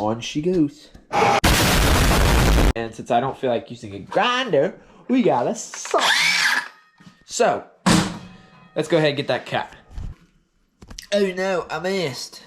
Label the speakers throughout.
Speaker 1: On she goes. And since I don't feel like using a grinder, we got a saw. So, let's go ahead and get that cut. Oh no, I missed.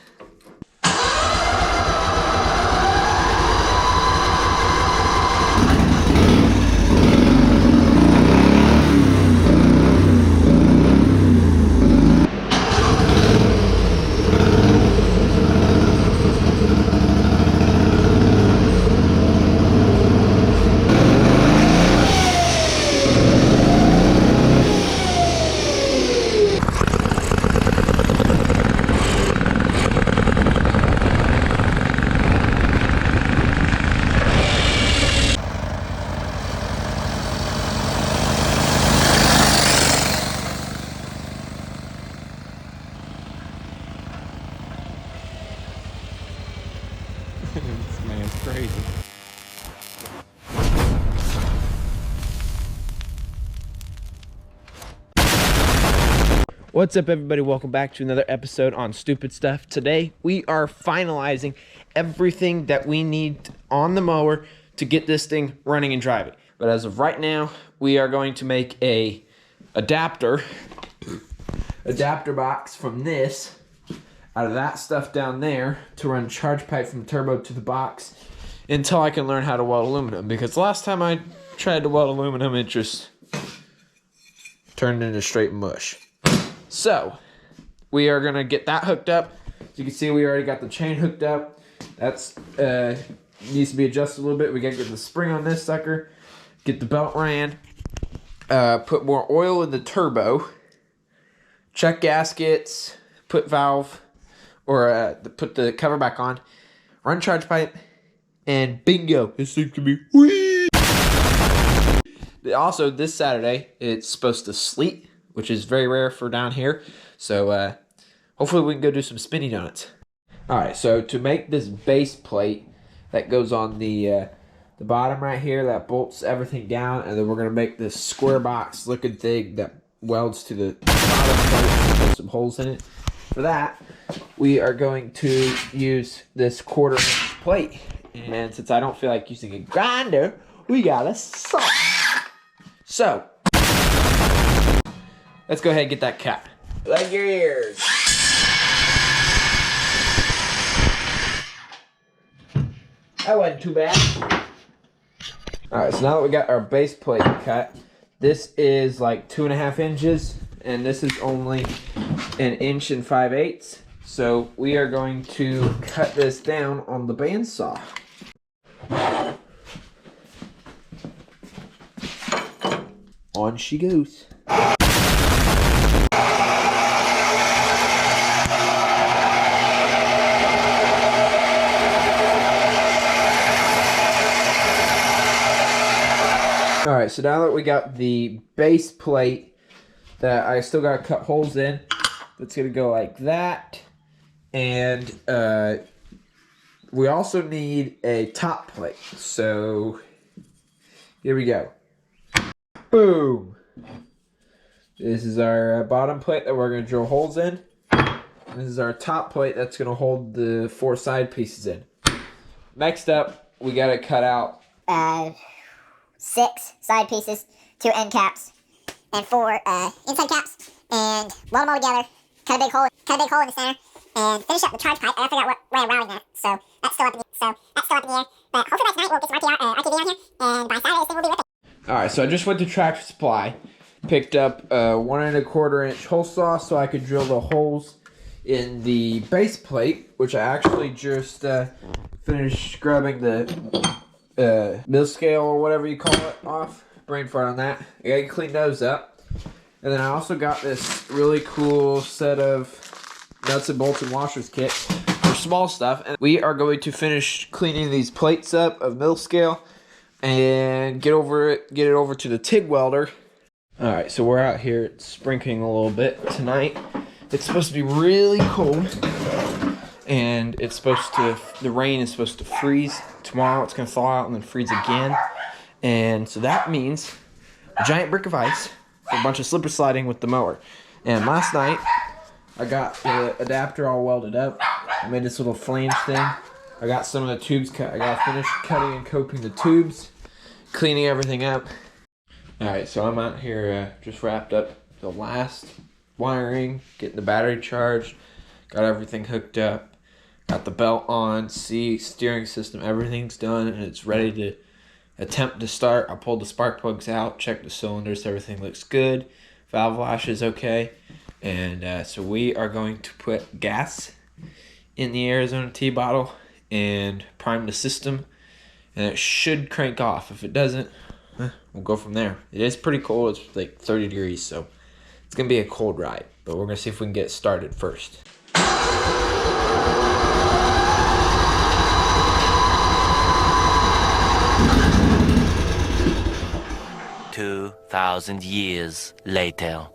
Speaker 2: This man's crazy.
Speaker 1: What's up, everybody? Welcome back to another episode on Stupid Stuff. Today we are finalizing everything that we need on the mower to get this thing running and driving. But as of right now, we are going to make a adapter box from this out of that stuff down there to run charge pipe from the turbo to the box until I can learn how to weld aluminum, because last time I tried to weld aluminum it just turned into straight mush. So we are gonna get that hooked up. As you can see, we already got the chain hooked up. That's needs to be adjusted a little bit. We gotta get the spring on this sucker, get the belt ran, put more oil in the turbo, check gaskets, put valve, or put the cover back on, run charge pipe, and bingo, this thing can be whee! Also, this Saturday, it's supposed to sleet, which is very rare for down here. So, hopefully we can go do some spinny donuts. Alright, so to make this base plate that goes on the bottom right here, that bolts everything down, and then we're going to make this square box looking thing that welds to the bottom plate, put some holes in it. For that, we are going to use this 1/4 inch plate. And since I don't feel like using a grinder, we got a saw. So, let's go ahead and get that cut. Like your ears. That wasn't too bad. Alright, so now that we got our base plate cut, this is like 2.5 inches, and this is only 1 5/8 inches. So we are going to cut this down on the bandsaw. On she goes. Alright, so now that we got the base plate that I still got to cut holes in, that's going to go like that. And we also need a top plate. So here we go. Boom. This is our bottom plate that we're going to drill holes in. And this is our top plate that's going to hold the 4 side pieces in. Next up, we got to cut out
Speaker 3: 6 side pieces, 2 end caps, and 4 inside caps, and weld them all together. Cut a big hole in the center, and finish up the charge pipe. I forgot what way I'm routing that, so that's still up in the air. But hopefully by tonight we'll get some RTV on here, and by Saturday this thing will be ripping.
Speaker 1: Alright, so I just went to Tractor Supply, picked up a 1 1/4 inch hole saw so I could drill the holes in the base plate, which I actually just finished scrubbing the mill scale or whatever you call it off. Brain fart on that. I gotta clean those up. And then I also got this really cool set of nuts and bolts and washers kit for small stuff. And we are going to finish cleaning these plates up of mill scale and get it over to the TIG welder. Alright, so we're out here. It's sprinkling a little bit tonight. It's supposed to be really cold. And it's supposed to, the rain is supposed to freeze. Tomorrow it's going to thaw out and then freeze again. And so that means a giant brick of ice for a bunch of slipper sliding with the mower. And last night I got the adapter all welded up. I made this little flange thing. I got some of the tubes cut. I got finished cutting and coping the tubes, cleaning everything up. Alright, so I'm out here just wrapped up the last wiring, getting the battery charged, got everything hooked up, got the belt on, seat, steering system, everything's done, and it's ready to attempt to start. I pulled the spark plugs out, checked the cylinders, everything looks good, valve lash is okay, and so we are going to put gas in the Arizona T bottle and prime the system, and it should crank off. If it doesn't, we'll go from there. It is pretty cold. It's like 30 degrees, so it's gonna be a cold ride, but we're gonna see if we can get started first.
Speaker 2: 2,000 years later.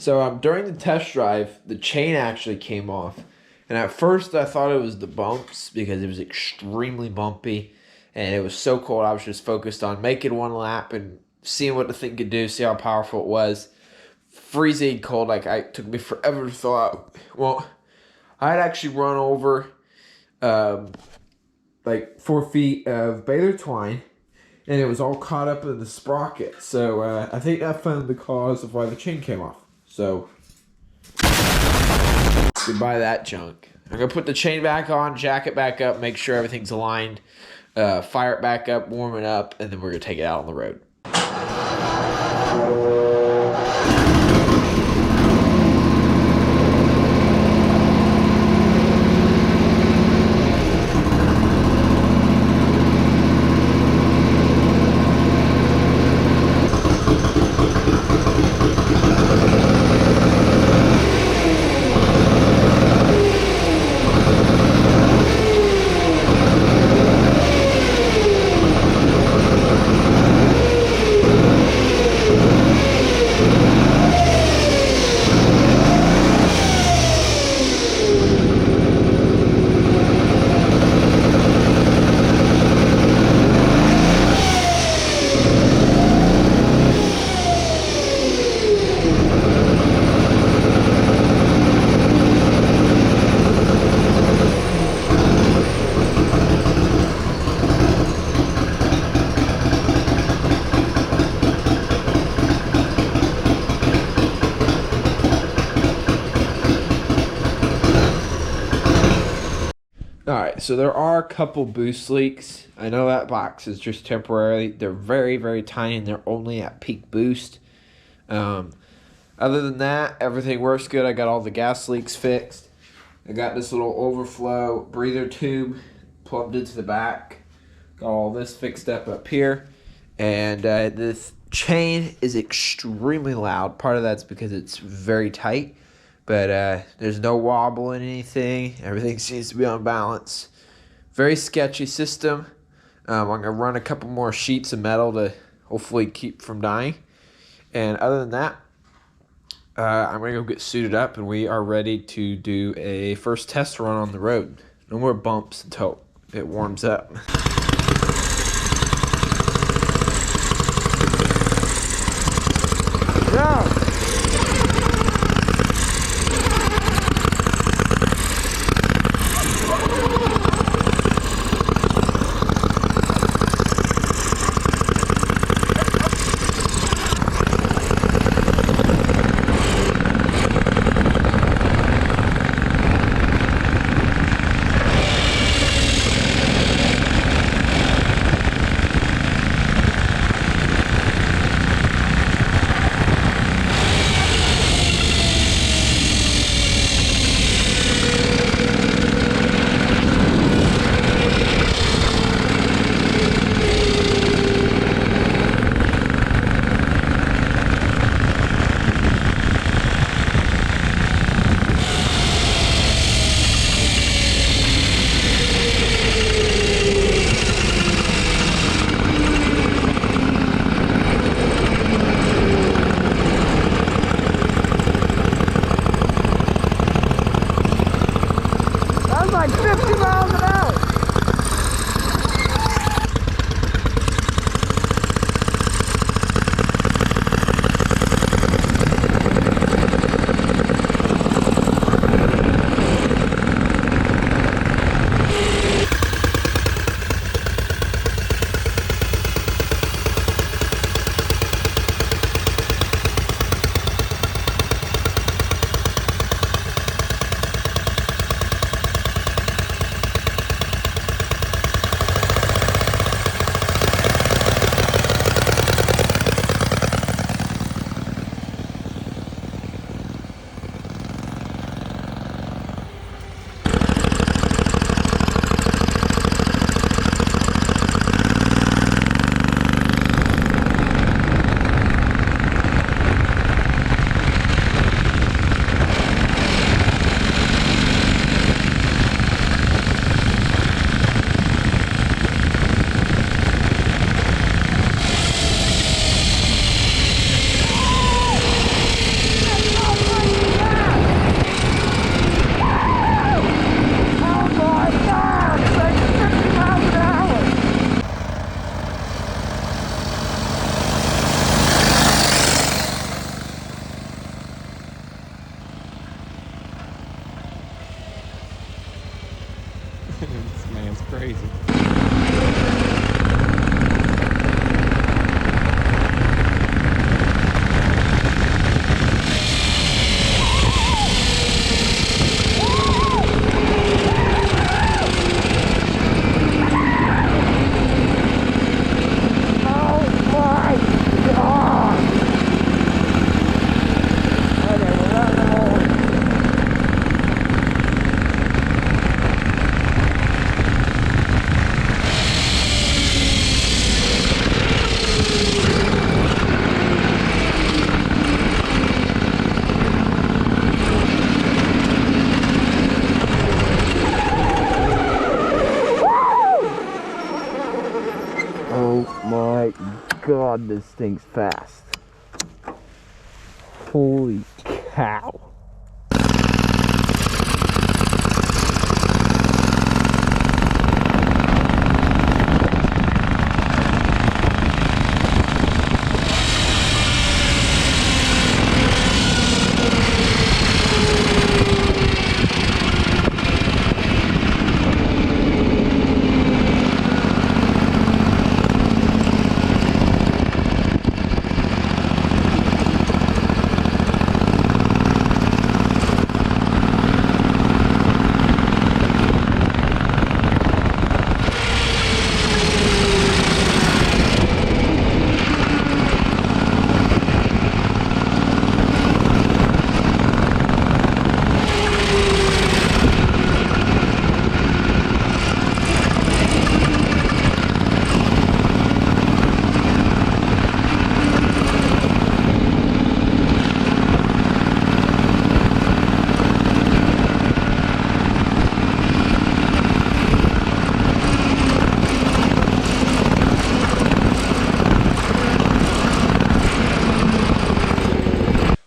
Speaker 1: So during the test drive, the chain actually came off. And at first I thought it was the bumps because it was extremely bumpy. And it was so cold, I was just focused on making one lap and seeing what the thing could do, see how powerful it was. Freezing cold, like it took me forever to thaw out. Well, I had actually run over like 4 feet of baler twine, and it was all caught up in the sprocket. So I think that found the cause of why the chain came off. So goodbye that junk. I'm gonna put the chain back on, jack it back up, make sure everything's aligned, fire it back up, warm it up, and then we're gonna take it out on the road. Alright, so there are a couple boost leaks. I know that box is just temporary. They're very, very tiny and they're only at peak boost. Other than that, everything works good. I got all the gas leaks fixed. I got this little overflow breather tube plugged into the back. Got all this fixed up here. And this chain is extremely loud. Part of that's because it's very tight. But there's no wobble in anything. Everything seems to be on balance. Very sketchy system. I'm going to run a couple more sheets of metal to hopefully keep from dying. And other than that, I'm going to go get suited up and we are ready to do a first test run on the road. No more bumps until it warms up. Yeah. My God, this thing's fast. Holy cow.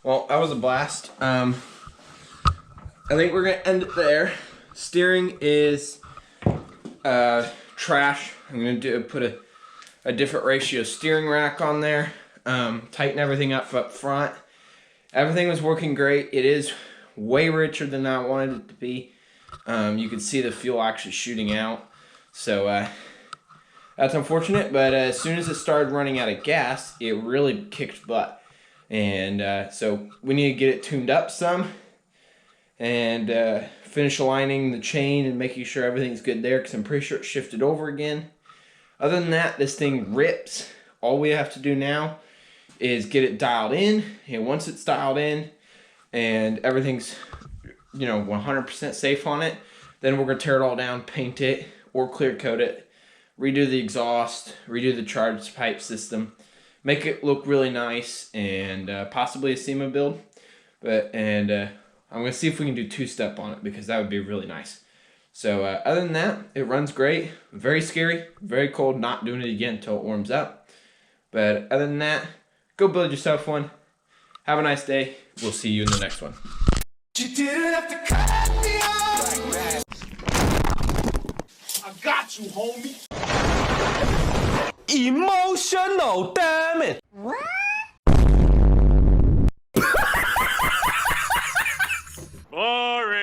Speaker 1: Well, that was a blast. I think we're gonna end it there. Steering is trash. I'm gonna put a different ratio steering rack on there. Tighten everything up front. Everything was working great. It is way richer than I wanted it to be. You can see the fuel actually shooting out. So that's unfortunate, but as soon as it started running out of gas, it really kicked butt. And so we need to get it tuned up some and finish aligning the chain and making sure everything's good there, because I'm pretty sure it shifted over again. Other than that, this thing rips. All we have to do now is get it dialed in, and once it's dialed in and everything's 100% safe on it, then we're gonna tear it all down, paint it or clear coat it, redo the exhaust, redo the charge pipe system, make it look really nice, and possibly a SEMA build. I'm gonna see if we can do two-step on it, because that would be really nice. So other than that, it runs great. Very scary, very cold. Not doing it again until it warms up. But other than that, go build yourself one. Have a nice day. We'll see you in the next one.
Speaker 4: You didn't have to cut me off. I got you, homie. Emotional, damn it.
Speaker 3: What?
Speaker 4: Boring.